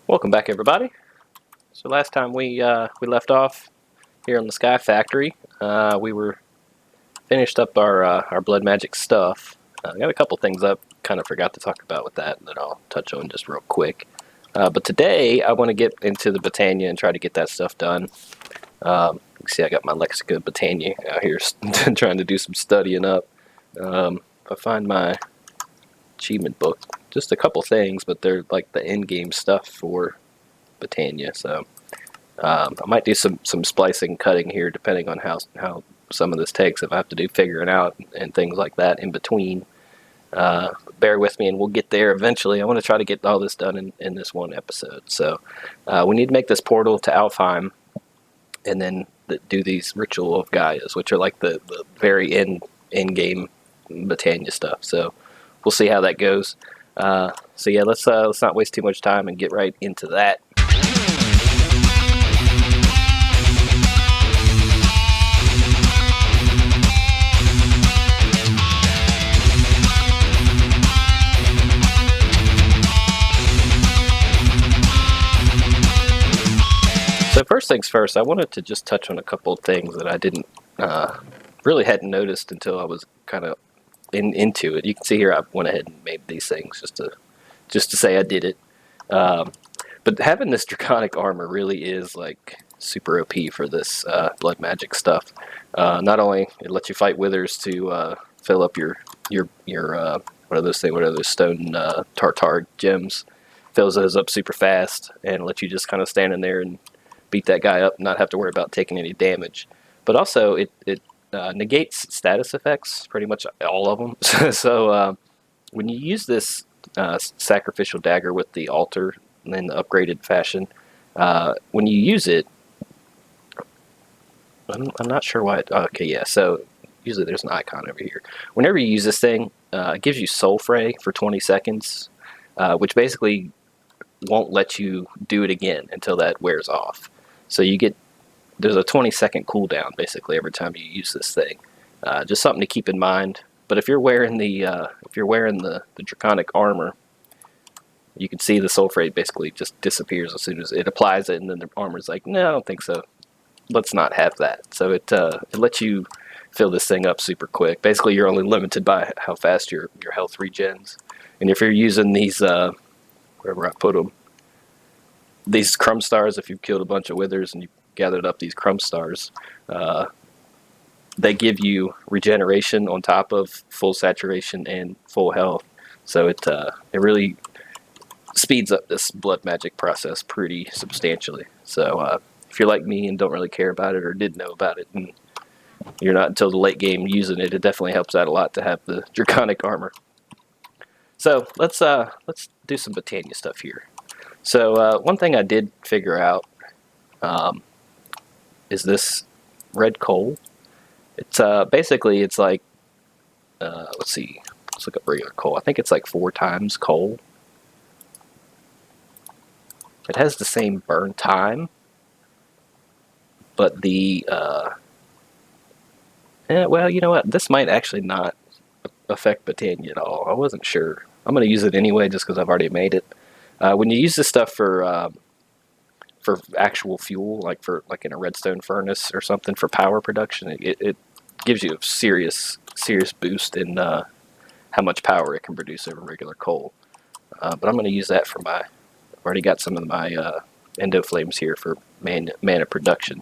Welcome back, everybody. So last time we left off here on the Sky Factory, we were finished up our blood magic stuff. Got a couple things up. Kind of forgot to talk about with that I'll touch on just real quick. But today I want to get into the Botania and try to get that stuff done. You can see I got my Lexica Botania out here trying to do some studying up. If I find my achievement book, just a couple things, but they're like the end-game stuff for Botania, so I might do some splicing, cutting here, depending on how some of this takes. If I have to do figuring out and things like that in between, bear with me, and we'll get there eventually. I want to try to get all this done in this one episode. So we need to make this portal to Alfheim, and then do these Ritual of Gaias, which are like the very end game Botania stuff. So we'll see how that goes. So yeah, let's not waste too much time and get right into that. So first things first, I wanted to just touch on a couple of things that I didn't really hadn't noticed until I was kind of into it. You can see here I went ahead and made these things just to say I did it. But having this draconic armor really is like super OP for this blood magic stuff. Not only it lets you fight withers to fill up your what are those things? What are those stone tartar gems? Fills those up super fast and lets you just kind of stand in there and beat that guy up, not have to worry about taking any damage. But also it negates status effects, pretty much all of them. So when you use this sacrificial dagger with the altar in the upgraded fashion, when you use it, I'm not sure why. Okay, yeah. So usually there's an icon over here. Whenever you use this thing, it gives you Soul Fray for 20 seconds, which basically won't let you do it again until that wears off. So there's a 20-second cooldown basically every time you use this thing. Just something to keep in mind. But if you're wearing the draconic armor, you can see the Soul Fray basically just disappears as soon as it applies it, and then the armor's like, no, I don't think so. Let's not have that. So it lets you fill this thing up super quick. Basically, you're only limited by how fast your health regens. And if you're using these, wherever I put them, these crumb stars, if you've killed a bunch of withers and you gathered up these crumb stars, they give you regeneration on top of full saturation and full health. So it really speeds up this blood magic process pretty substantially. So if you're like me and don't really care about it or didn't know about it, and you're not until the late game using it, it definitely helps out a lot to have the draconic armor. So let's do some Botania stuff here. So one thing I did figure out is this red coal. It's basically it's like let's see, let's look up regular coal. I think it's like 4 times coal. It has the same burn time, but the well, you know what? This might actually not affect Botania at all. I wasn't sure. I'm going to use it anyway just because I've already made it. When you use this stuff for actual fuel, like in a redstone furnace or something for power production, it gives you a serious boost in how much power it can produce over regular coal. But I'm going to use that for I've already got some of my endo flames here for mana production.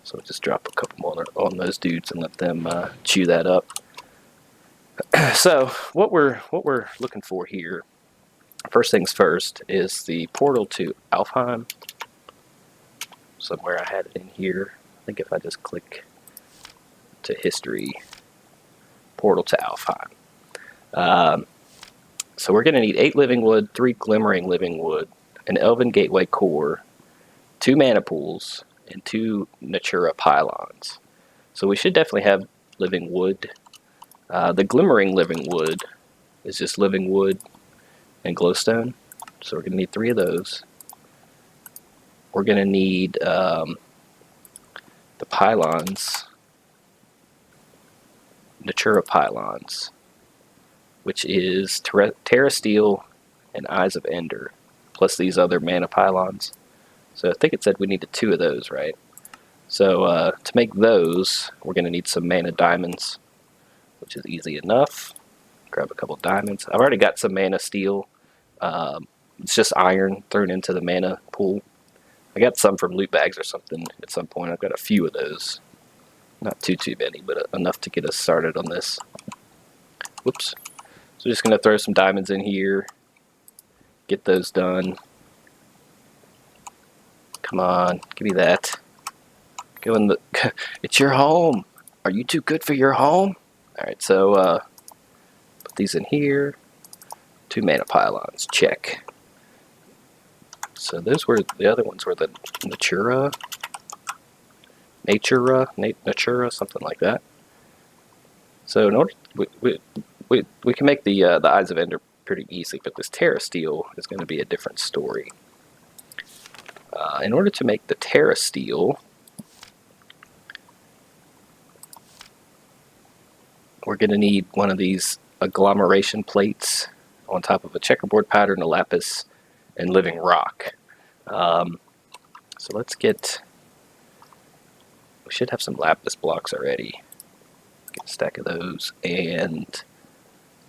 So I'll just drop a couple more on those dudes and let them chew that up. So what we're looking for here, first things first, is the portal to Alfheim. Somewhere I had it in here. I think if I just click to history, portal to Alfheim. So we're going to need 8 living wood, 3 glimmering living wood, an elven gateway core, 2 mana pools, and 2 Natura pylons. So we should definitely have living wood. The glimmering living wood is just living wood and glowstone. So we're going to need 3 of those. We're going to need the pylons, Natura pylons, which is Terra Steel and Eyes of Ender, plus these other mana pylons. So I think it said we needed 2 of those, right? So to make those, we're going to need some mana diamonds, which is easy enough. Grab a couple diamonds. I've already got some mana steel. It's just iron thrown into the mana pool. I got some from loot bags or something at some point. I've got a few of those. Not too many, but enough to get us started on this. Whoops. So just going to throw some diamonds in here. Get those done. Come on, give me that. Go in the... It's your home! Are you too good for your home? Alright, so put these in here. 2 mana pylons, check. So those were... The other ones were the Natura, something like that. So in order... We can make the Eyes of Ender pretty easy, but this Terra Steel is going to be a different story. In order to make the Terra Steel, we're going to need one of these agglomeration plates on top of a checkerboard pattern, a lapis, and living rock. So let's get... We should have some lapis blocks already. Get a stack of those, and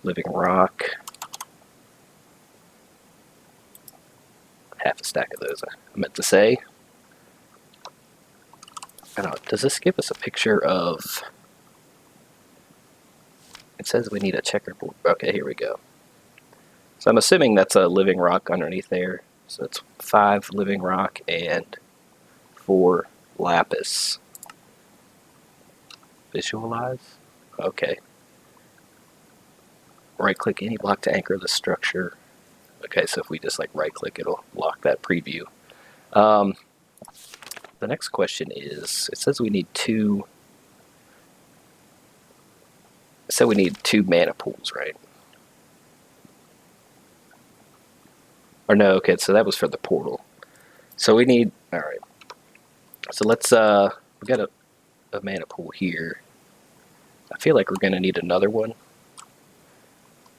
living rock. Half a stack of those, I meant to say. I don't know, does this give us a picture of... It says we need a checkerboard. Okay, here we go. So I'm assuming that's a living rock underneath there. So it's 5 living rock and 4 lapis. Visualize? Okay. Right click any block to anchor the structure. Okay, so if we just like right click, it'll lock that preview. The next question is, it says we need 2... So we need 2 mana pools, right? Or no, okay, so that was for the portal. So we need... Alright. So let's... we got a mana pool here. I feel like we're going to need another one.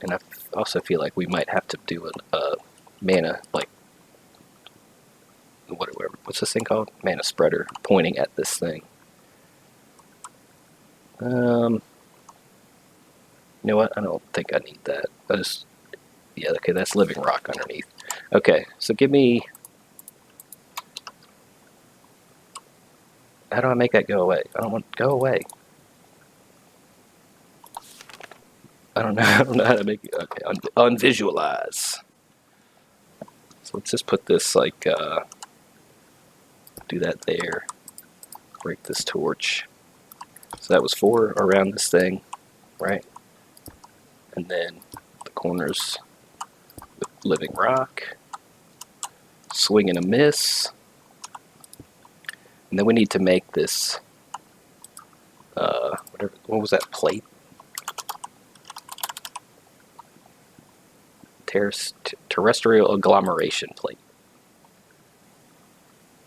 And I also feel like we might have to do a mana, like... What's this thing called? Mana spreader, pointing at this thing. You know what? I don't think I need that. I just... Yeah, okay, that's living rock underneath. Okay, so give me... How do I make that go away? I don't want to go away. I don't know how to make it. Okay, unvisualize. So let's just put this, like, do that there. Break this torch. So that was 4 around this thing, right? And then the corners with living rock. Swing and a miss. And then we need to make this, what was that plate? Terrestrial agglomeration plate.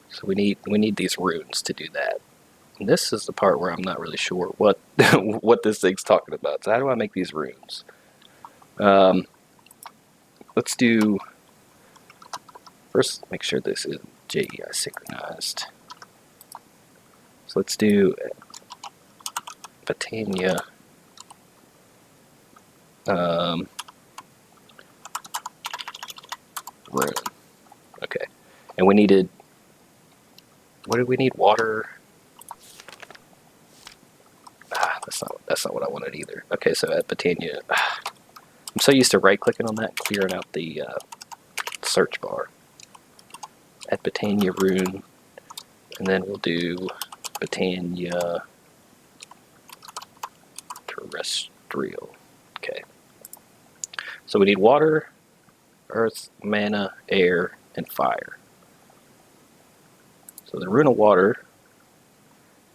So we need these runes to do that. And this is the part where I'm not really sure what what this thing's talking about. So how do I make these runes? Let's do... First, make sure this is JEI synchronized. So let's do Botania. Rune. Okay. And we needed... What did we need? Water... that's not what I wanted either. Okay, so at Botania... I'm so used to right-clicking on that, clearing out the search bar. At Botania Rune. And then we'll do Botania Terrestrial. Okay. So we need water, earth, mana, air, and fire. So the rune of water,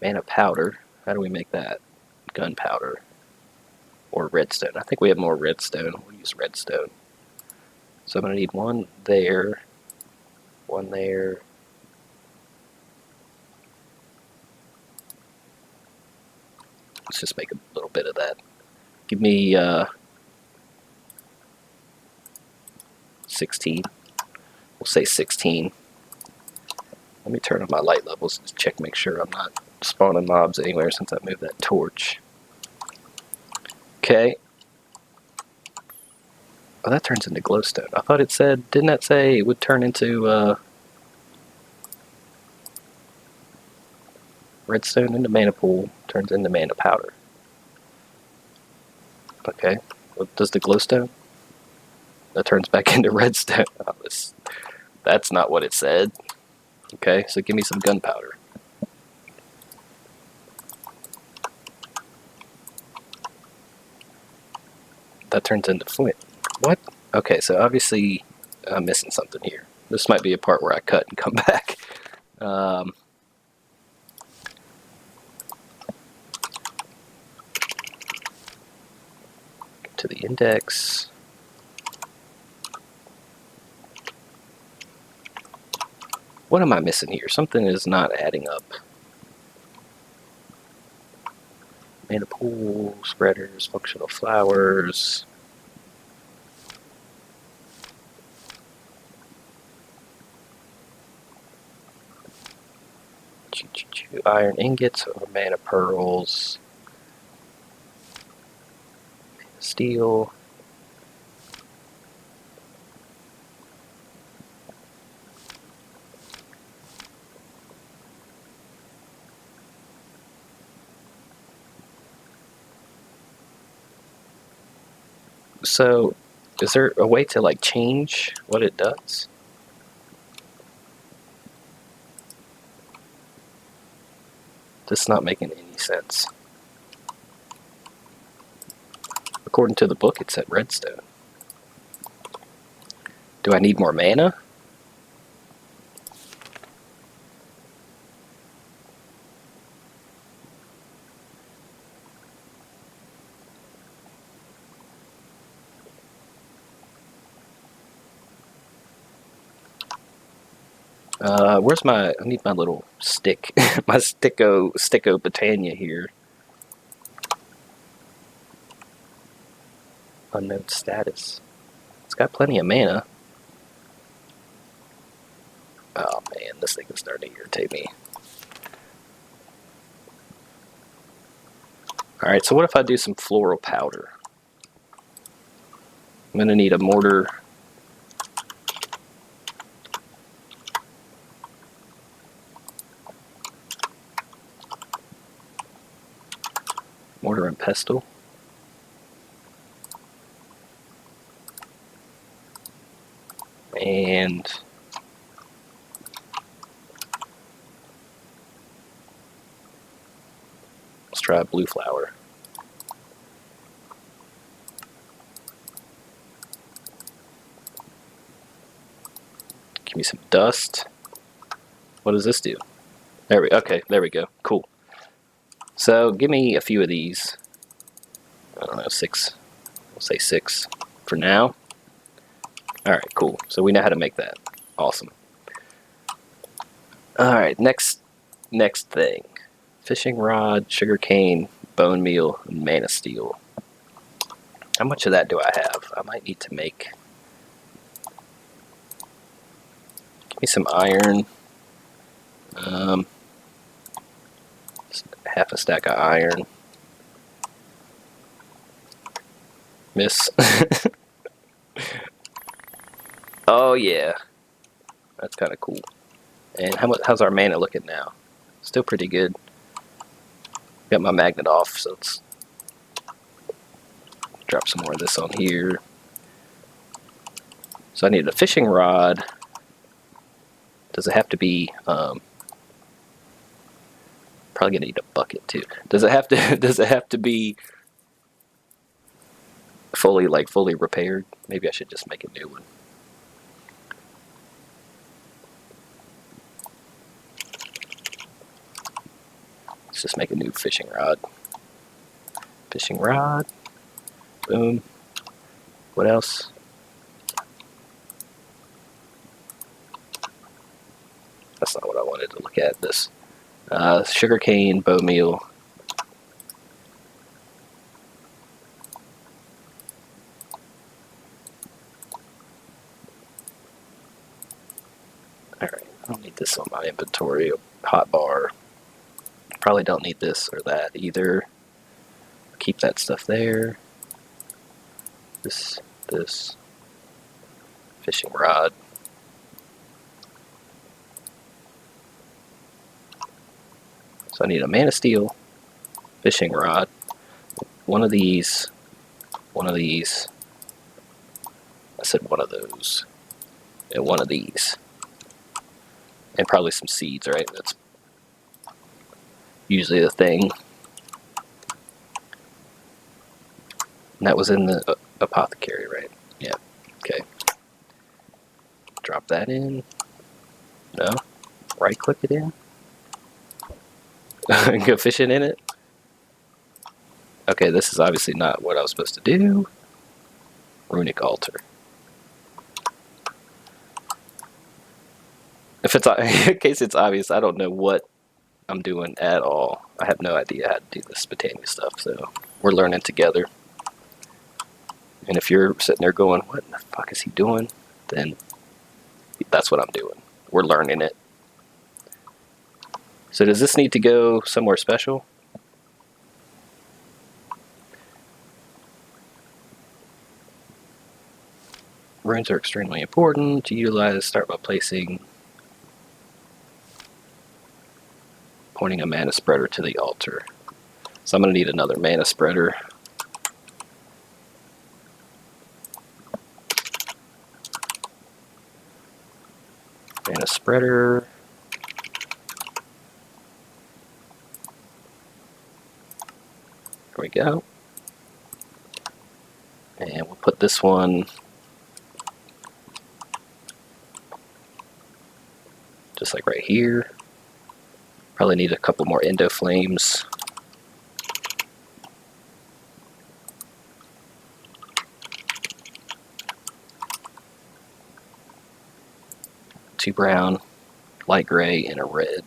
mana powder. How do we make that? Gunpowder. Or redstone. I think we have more redstone. We'll use redstone. So I'm going to need 1 there, 1 there. Let's just make a little bit of that. Give me 16. We'll say 16. Let me turn on my light levels to check, make sure I'm not spawning mobs anywhere since I moved that torch. Okay. Oh, that turns into glowstone. I thought it said, didn't that say it would turn into redstone into mana pool, turns into mana powder. Okay. What does the glowstone? That turns back into redstone. Oh, that's not what it said. Okay, so give me some gunpowder. That turns into flint. What? Okay, so obviously I'm missing something here. This might be a part where I cut and come back. To the index. What am I missing here? Something is not adding up. Mana pool, spreaders, functional flowers. Iron ingots or mana pearls. Steel. So, is there a way to like change what it does? This is not making any sense. According to the book, it said redstone. Do I need more mana? Where's my, I need my little stick, my sticko botania here. Unknown status. It's got plenty of mana. Oh man, this thing is starting to irritate me. Alright, so what if I do some floral powder? I'm gonna need a mortar. Mortar and pestle. And let's try blue flower. Give me some dust. What does this do? Okay, there we go. Cool. So give me a few of these. I don't know, 6. We'll say 6 for now. Alright, cool. So we know how to make that. Awesome. Alright, next thing. Fishing rod, sugarcane, bone meal, and mana steel. How much of that do I have? I might need to make... Give me some iron. Half a stack of iron. Miss. Oh yeah. That's kind of cool. And how's our mana looking now? Still pretty good. Got my magnet off, so let's drop some more of this on here. So I need a fishing rod. Does it have to be probably gonna need a bucket too. Does it have to be fully repaired? Maybe I should just make a new one. Let's just make a new fishing rod. Fishing rod. Boom. What else? That's not what I wanted to look at. This sugarcane, bone meal. Alright, I don't need this on my inventory. Hotbar. Probably don't need this or that either. Keep that stuff there. This. Fishing rod. So I need a man of steel, fishing rod, one of these, I said one of those, and one of these. And probably some seeds, right? That's usually the thing. And that was in the apothecary, right? Yeah, okay. Drop that in. No? Right click it in. Go fishing in it. Okay, this is obviously not what I was supposed to do. Runic altar. If it's in case it's obvious, I don't know what I'm doing at all. I have no idea how to do this botania stuff, so we're learning together. And if you're sitting there going, what the fuck is he doing? Then that's what I'm doing. We're learning it. So does this need to go somewhere special? Runes are extremely important to utilize. Start by pointing a mana spreader to the altar. So I'm going to need another mana spreader. Mana spreader. There we go. And we'll put this one just like right here. Probably need a couple more endo flames. Two brown, light gray, and a red.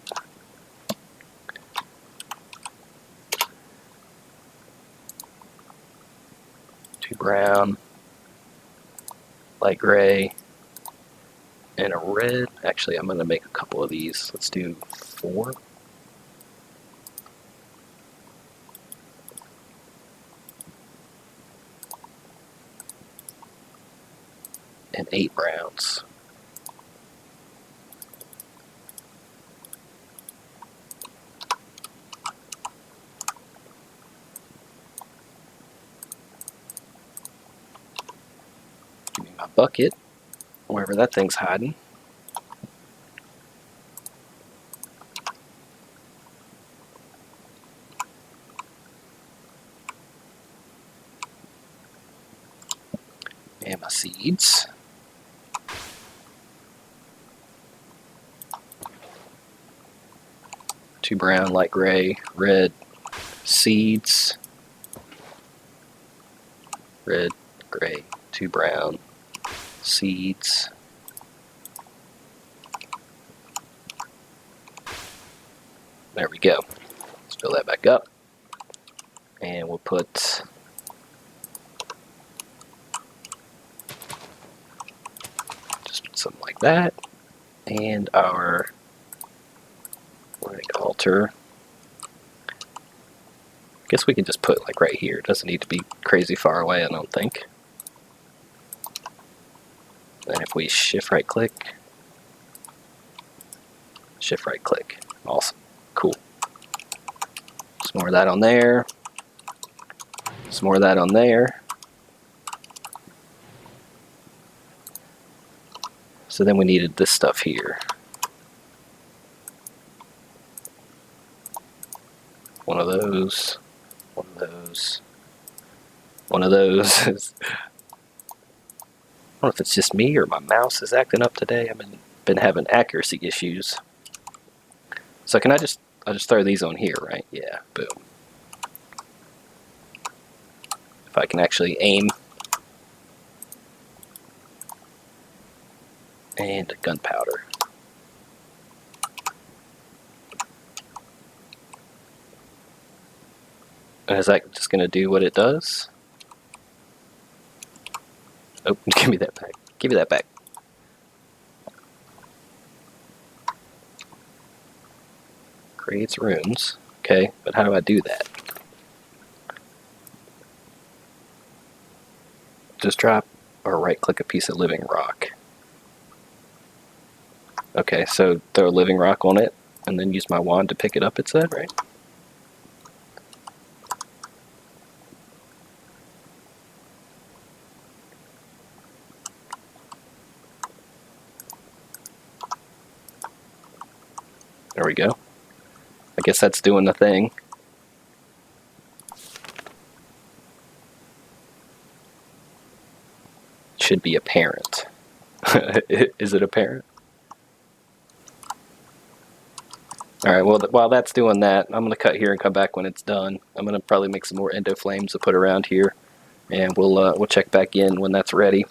Two brown, light gray, and a red. Actually, I'm going to make a couple of these. Let's do 4. And 8 browns. Give me my bucket, wherever that thing's hiding. And my seeds. Two brown, light gray, red, seeds. Red, gray, 2 brown, seeds. There we go. Let's fill that back up. And we'll put something like that. And our altar. I guess we can just put like right here. It doesn't need to be crazy far away, I don't think. And if we shift right click, awesome, cool. Some more of that on there. Some more of that on there. So then we needed this stuff here. One of those. One of those. One of those. I don't know if it's just me or my mouse is acting up today. I've been having accuracy issues. So can I'll just throw these on here, right? Yeah, boom. If I can actually aim. And gunpowder. And is that just going to do what it does? Oh, give me that back. Give me that back. Creates runes. Okay, but how do I do that? Just drop or right click a piece of living rock. Okay, so throw a living rock on it and then use my wand to pick it up, it said, right? There we go. I guess that's doing the thing. Should be apparent. Is it apparent? Alright, well, while that's doing that, I'm going to cut here and come back when it's done. I'm going to probably make some more endo flames to put around here, and we'll check back in when that's ready.